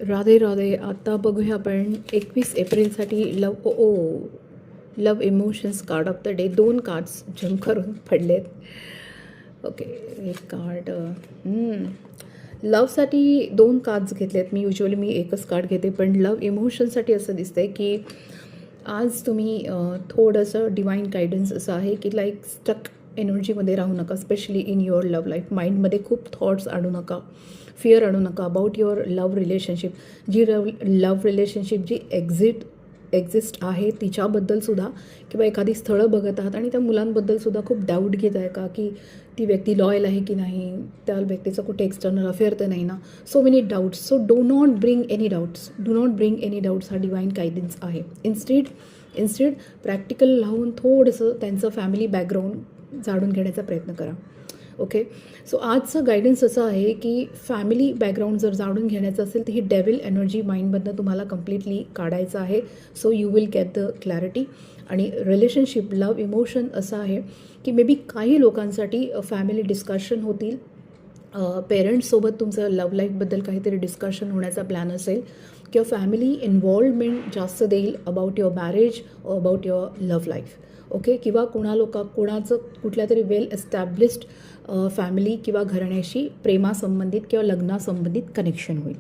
राधे राधे. आता बघूया आपण 21 एप्रिलसाठी love emotions card of the day. 2 cards jump करून पडलेत. ओके, एक कार्ड लवसाठी 2 कार्ड्स घेतलेत. मी एकच कार्ड घेते, पण लव इमोशनसाठी असं दिसतंय की आज तुम्ही थोडंसं डिवाईन गायडन्स असं आहे की लाईक स्टक एनर्जीमध्ये राहू नका, specially in your love life. माइंडमध्ये खूप थॉट्स आणू नका, फिअर आणू नका अबाउट युअर लव्ह रिलेशनशिप. जी लव्ह रिलेशनशिप जी एक्झिस्ट आहे तिच्याबद्दलसुद्धा, किंवा एखादी स्थळं बघत आहात आणि त्या मुलांबद्दलसुद्धा खूप डाऊट घेत आहे का, की ती व्यक्ती लॉयल आहे की नाही, त्या व्यक्तीचं कुठे एक्सटर्नल अफेअर तर नाही ना. So many doubts. So do not bring any doubts. हा डिवाईन गायडन्स आहे. इन्स्टेड प्रॅक्टिकल राहून थोडंसं त्यांचं फॅमिली बॅकग्राऊंड जाणून घेण्याचा प्रयत्न करा. ओके, सो आजचं गायडन्स असं आहे की फॅमिली बॅकग्राऊंड जर जाणून घ्यायचं असेल तर ही डेव्हिल एनर्जी माइंडमधनं तुम्हाला कम्प्लिटली काढायचं आहे. So you will get the clarity. आणि रिलेशनशिप, लव्ह इमोशन असं आहे की मे बी काही लोकांसाठी फॅमिली डिस्कशन होतील. पेरेंट्ससोबत तुमचं लव्ह लाईफबद्दल काहीतरी डिस्कशन होण्याचा प्लॅन असेल, किंवा फॅमिली इन्व्हॉल्वमेंट जास्त देईल about your marriage, about your love life. Okay, किंवा कोणाचं कुठल्या तरी वेल एस्टॅब्लिश्ड फॅमिली किंवा घराण्याशी प्रेमासंबंधित किंवा लग्नासंबंधित कनेक्शन होईल.